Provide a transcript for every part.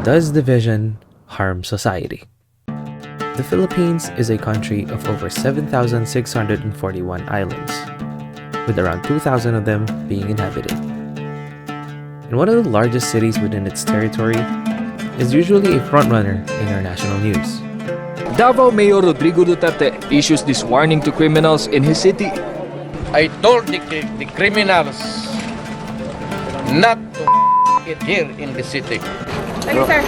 Does division harm society? The Philippines is a country of over 7,641 islands, with around 2,000 of them being inhabited. And one of the largest cities within its territory is usually a frontrunner in our national news. Davao Mayor Rodrigo Duterte issues this warning to criminals in his city. I told the criminals not to it here in the city. Thank you, sir.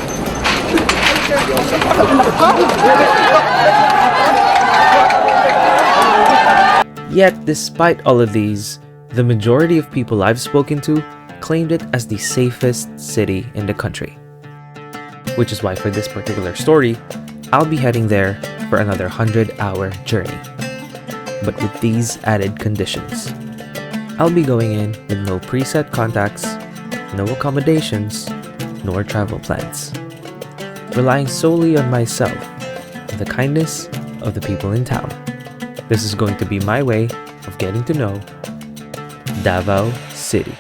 Yet, despite all of these, the majority of people I've spoken to claimed it as the safest city in the country. Which is why for this particular story, I'll be heading there for another 100-hour journey. But with these added conditions. I'll be going in with no preset contacts, no accommodations, nor travel plans. Relying solely on myself and the kindness of the people in town. This is going to be my way of getting to know Davao City.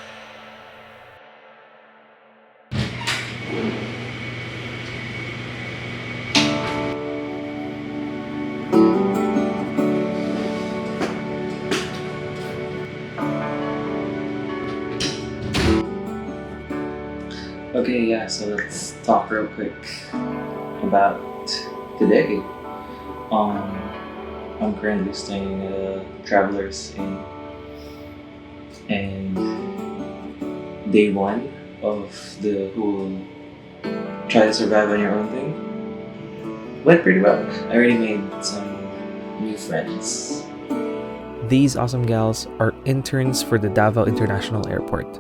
Okay, yeah, so let's talk real quick about today. I'm currently staying at a Traveler's Inn, and day one of the whole try to survive on your own thing went pretty well. I already made some new friends. These awesome gals are interns for the Davao International Airport.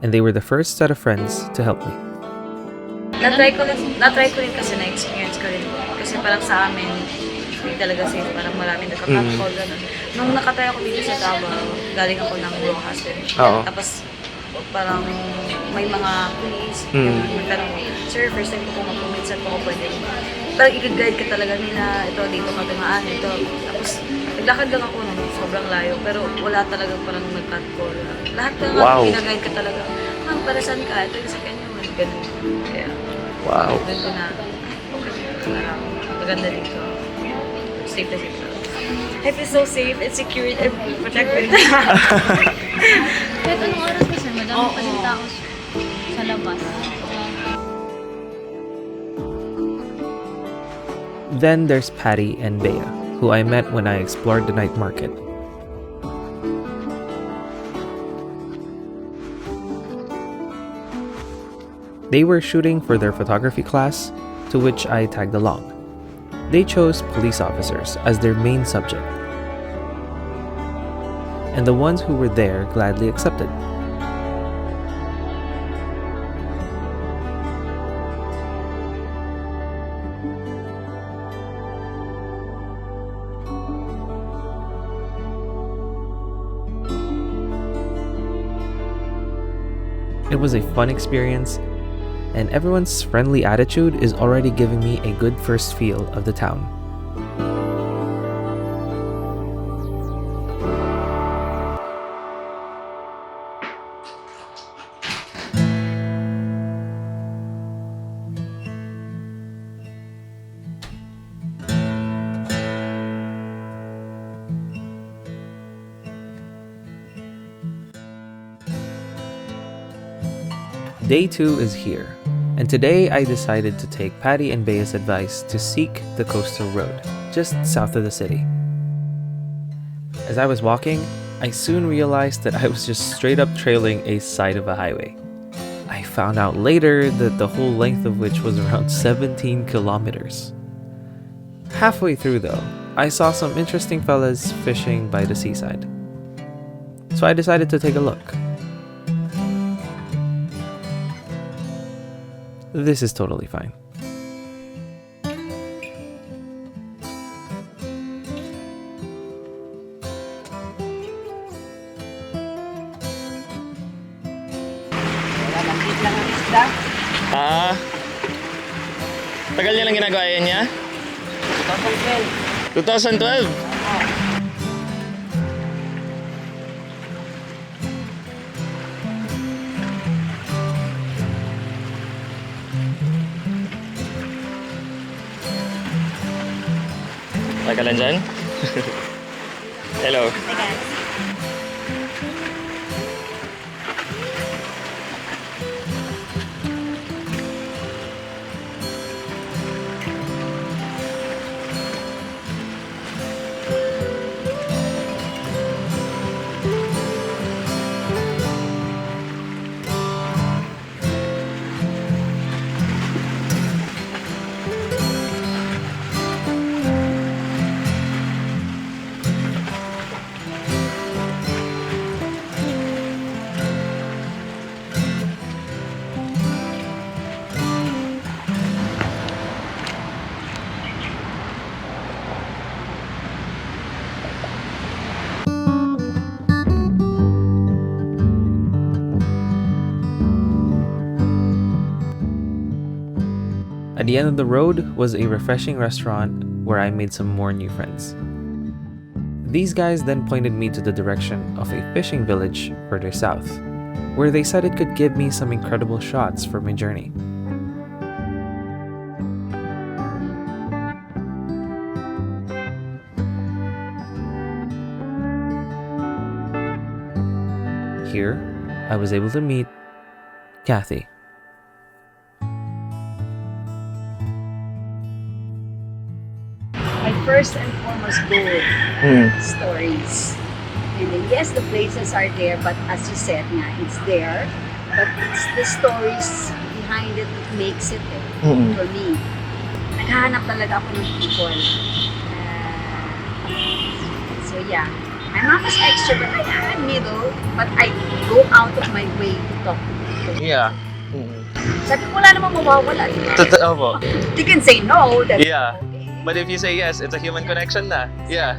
And they were the first set of friends to help me. Na-try ko rin kasi na-experience ko rin. Kasi parang sa amin, hindi talaga safe. Parang maraming nagka-catcall. Nung nakatay ako dito sa Davao, galing ako ng Rojas. Tapos parang may mga police. Magtanong, sir, first time ko minsan po ako pwede. Parang i-guide ka talaga nila. Ito, dito ka dumaan. Ito. Tapos naglakad lang ako nung sobrang layo. Pero wala talagang parang nag-catcall. Lahat ka nga, pinaguide ka talaga. Ma'am, para saan ka? Ito yung sa kanya. Ganun. Kaya, doon ko na, parang maganda dito. Safe na safe. Life is so safe and secured and protected. Kahit anong oras kasi, madami pa din tao sa labas. Then there's Patty and Bea, who I met when I explored the night market. They were shooting for their photography class, to which I tagged along. They chose police officers as their main subject. And the ones who were there gladly accepted. It was a fun experience, and everyone's friendly attitude is already giving me a good first feel of the town. Day 2 is here, and today I decided to take Patty and Bea's advice to seek the coastal road, just south of the city. As I was walking, I soon realized that I was just straight up trailing a side of a highway. I found out later that the whole length of which was around 17 kilometers. Halfway through though, I saw some interesting fellas fishing by the seaside. So I decided to take a look. This is totally fine. Tagal niya lang ginagawa yan niya? 2012? 2012? Taka lang dyan? Hello. Hi guys. At the end of the road was a refreshing restaurant where I made some more new friends. These guys then pointed me to the direction of a fishing village further south, where they said it could give me some incredible shots for my journey. Here, I was able to meet Kathy. My first and foremost goal, stories. And then, yes, the places are there, but as you said nga, it's there. But it's the stories behind it that makes it for me. Naghahanap talaga ako ng people. So yeah, I'm not as extrovert, I'm middle, but I go out of my way to talk to people. Yeah. Sabi ko, wala namang mawawala, di ba? Totoo po. You can say no, that's Yeah. okay. But if you say yes, it's a human connection na. Yeah.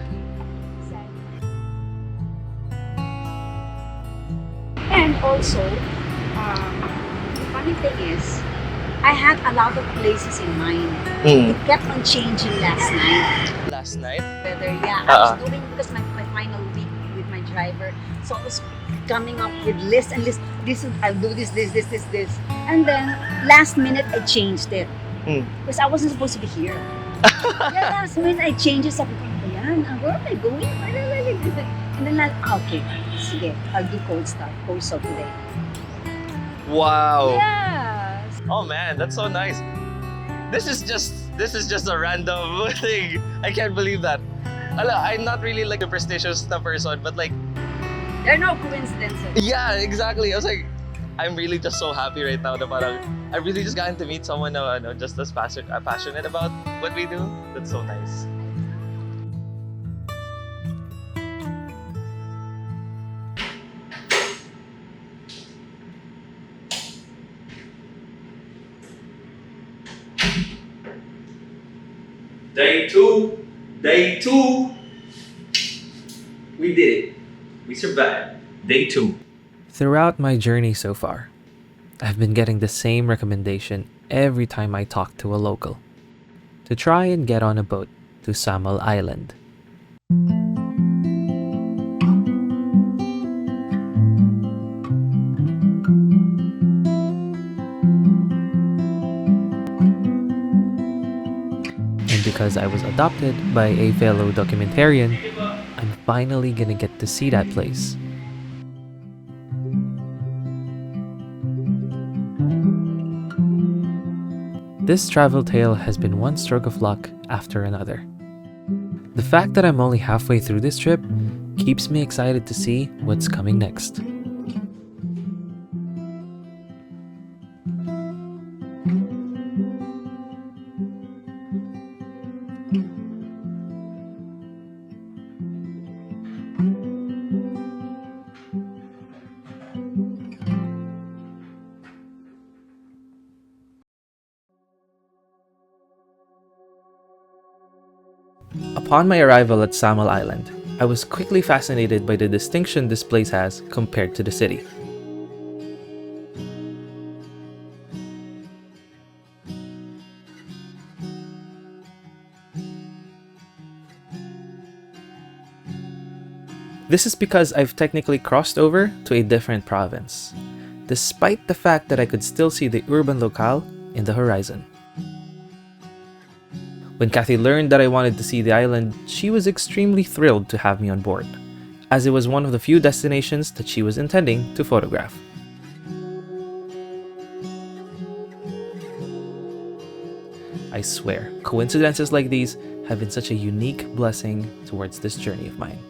And also, the funny thing is, I had a lot of places in mind. It kept on changing last night. Last night? Whether, I was doing, because my final week with my driver, so I was coming up with list and list. This, I'll do this. And then, last minute, I changed it. Because I wasn't supposed to be here. Last minute, I changed it. Sabi ko, where am I going? And then, okay, sige, I'll do coastal today. Wow. Yes. Oh man, that's so nice. This is just a random thing. I can't believe that. I'm not really like a superstitious na person, but like, There are no coincidences. yeah, exactly. I was like, I'm really just so happy right now na parang I really just gotten to meet someone na just as passionate about what we do. That's so nice. Day two. We did it. We survived. Day 2. Throughout my journey so far, I've been getting the same recommendation every time I talk to a local: to try and get on a boat to Samal Island. And because I was adopted by a fellow documentarian, I'm finally gonna get to see that place. This travel tale has been one stroke of luck after another. The fact that I'm only halfway through this trip keeps me excited to see what's coming next. Upon my arrival at Samal Island, I was quickly fascinated by the distinction this place has compared to the city. This is because I've technically crossed over to a different province. Despite the fact that I could still see the urban locale in the horizon. When Kathy learned that I wanted to see the island, she was extremely thrilled to have me on board, as it was one of the few destinations that she was intending to photograph. I swear, coincidences like these have been such a unique blessing towards this journey of mine.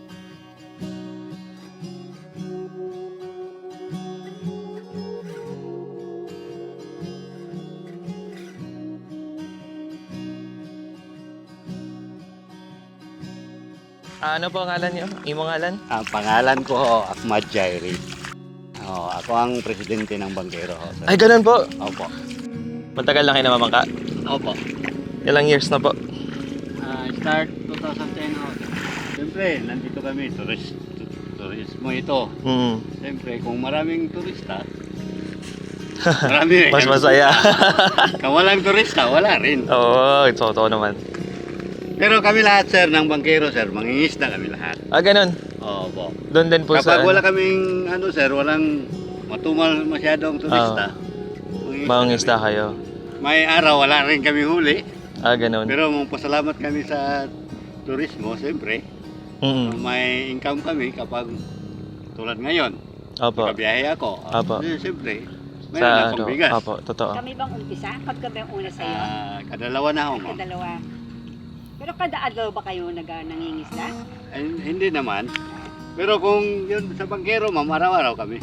Ano po ang ngalan niyo? Imo ngalan? Ang pangalan ko ho, Ahmad Jairi. Ako ang presidente ng Bangkero ho. Sir. Ay, ganun po. Opo. Matagal na kayo namamangka? Opo. Ilang years na po? Start 2010 ho. Siyempre, nandito kami, turismo ito. Siyempre, kung maraming turista, marami Mas masaya. Kung walang turista, wala rin. Oo, totoo naman. Pero kami lahat, sir, ng Bangkero, sir, mangingisda kami lahat. Ah, ganun. Opo. Doon din po Kapag sa... wala kaming, sir, walang matumal masyadong turista, Mangingisda kayo. may araw, wala rin kami huli. Ah, ganun. Pero pasalamat kami sa turismo, siyempre. May income kami kapag tulad ngayon. Opo. Kabiyahe ako. Opo. Siyempre, may Sa pang bigas. Opo, totoo. Kami bang umpisa? Pagka ba yung una sa'yo? Kadalawa na ako, ma'am. Kadalawa. Pero kada adlaw ba kayo nangingisda? Hindi naman. Pero kung yun sa Bangkero, ma'am, araw-araw kami.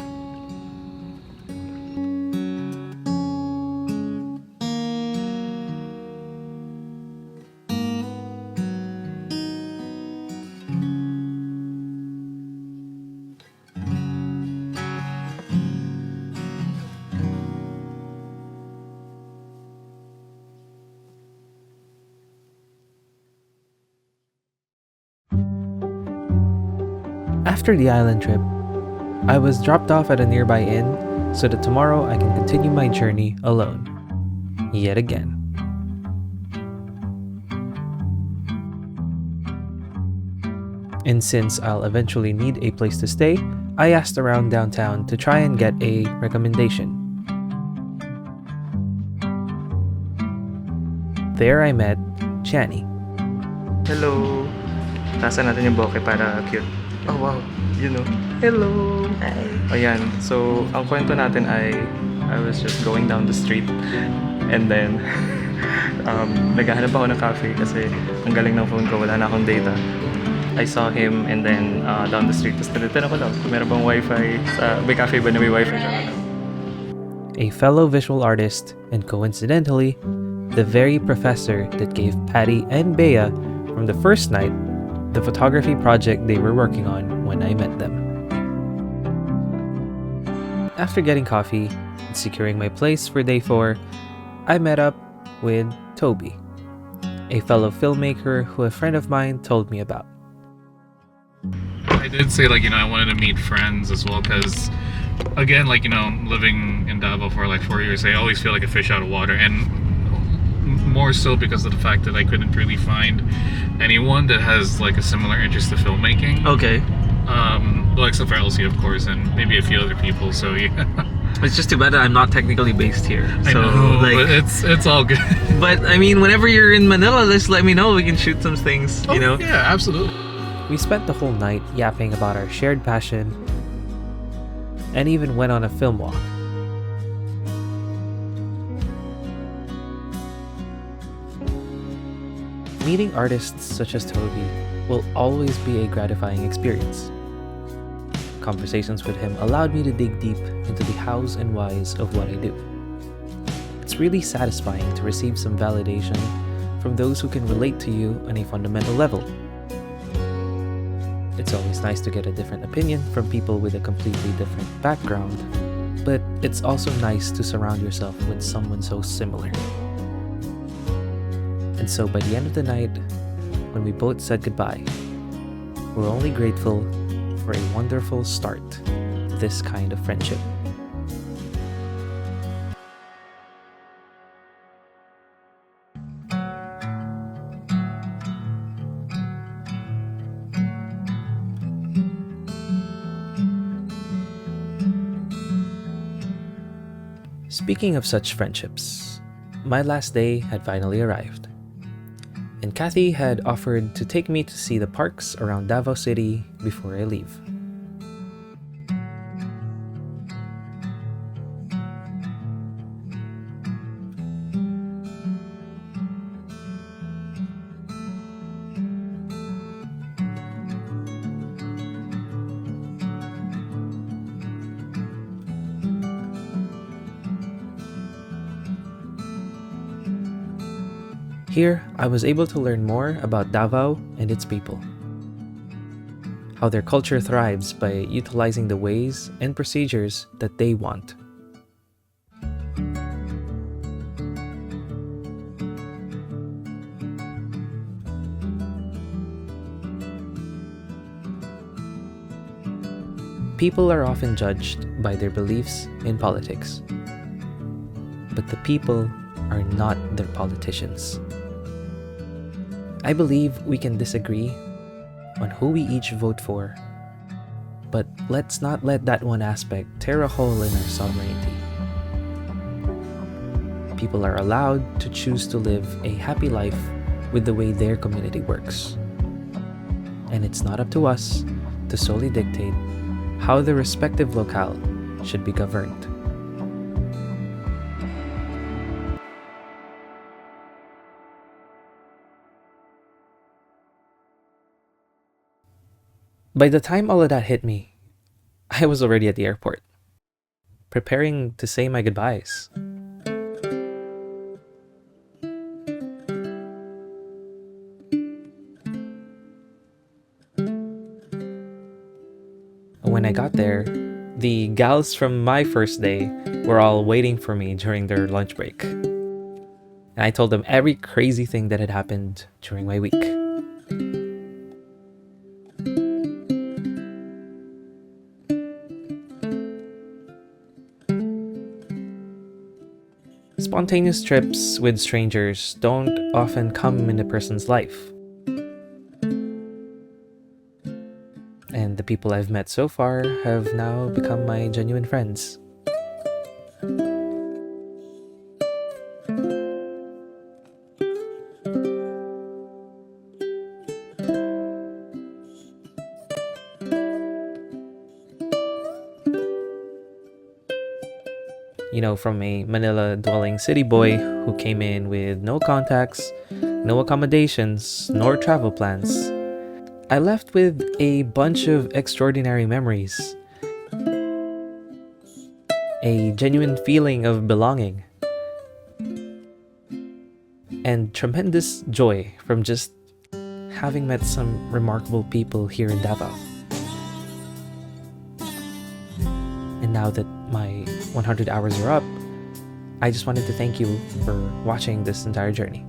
After the island trip, I was dropped off at a nearby inn so that tomorrow I can continue my journey alone. Yet again. And since I'll eventually need a place to stay, I asked around downtown to try and get a recommendation. There I met Chani. Hello! Tasan natin yung bokeh para cute. Oh wow! You know. Hello! Hi! Ayan. So, ang kwento natin ay I was just going down the street and then naghahanap ako ng cafe kasi ang galing ng phone ko, wala na akong data. I saw him and then down the street, tapos tinitin ako lang kung meron bang wifi sa may cafe ba na may wifi siya. A fellow visual artist and coincidentally, the very professor that gave Patty and Bea from the first night the photography project they were working on when I met them. After getting coffee and securing my place for day 4, I met up with Toby, a fellow filmmaker who a friend of mine told me about. I did say, like, I wanted to meet friends as well because, again, like, living in Davao for like 4 years, I always feel like a fish out of water, and more so because of the fact that I couldn't really find anyone that has like a similar interest to filmmaking. Okay. Well, except for Elsie, of course, and maybe a few other people. So yeah. It's just too bad that I'm not technically based here. So, I know, like, but it's all good. But I mean, whenever you're in Manila, just let me know. We can shoot some things. You know. Yeah, absolutely. We spent the whole night yapping about our shared passion and even went on a film walk. Meeting artists such as Toby will always be a gratifying experience. Conversations with him allowed me to dig deep into the hows and whys of what I do. It's really satisfying to receive some validation from those who can relate to you on a fundamental level. It's always nice to get a different opinion from people with a completely different background, but it's also nice to surround yourself with someone so similar. And so by the end of the night, when we both said goodbye, we're only grateful for a wonderful start to this kind of friendship. Speaking of such friendships, my last day had finally arrived, and Kathy had offered to take me to see the parks around Davao City before I leave. Here, I was able to learn more about Davao and its people. How their culture thrives by utilizing the ways and procedures that they want. People are often judged by their beliefs in politics. But the people are not their politicians. I believe we can disagree on who we each vote for, but let's not let that one aspect tear a hole in our sovereignty. People are allowed to choose to live a happy life with the way their community works. And it's not up to us to solely dictate how the respective locale should be governed. By the time all of that hit me, I was already at the airport, preparing to say my goodbyes. When I got there, the gals from my first day were all waiting for me during their lunch break. And I told them every crazy thing that had happened during my week. Spontaneous trips with strangers don't often come in a person's life. And the people I've met so far have now become my genuine friends. You know, from a Manila-dwelling city boy who came in with no contacts, no accommodations, nor travel plans, I left with a bunch of extraordinary memories. A genuine feeling of belonging. And tremendous joy from just having met some remarkable people here in Davao. And now that my 100 hours are up, I just wanted to thank you for watching this entire journey.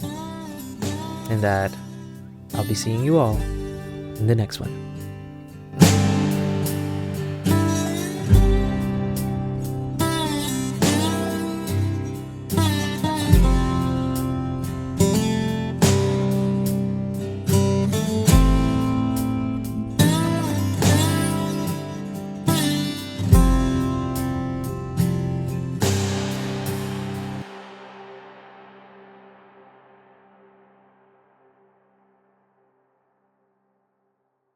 And that I'll be seeing you all in the next one.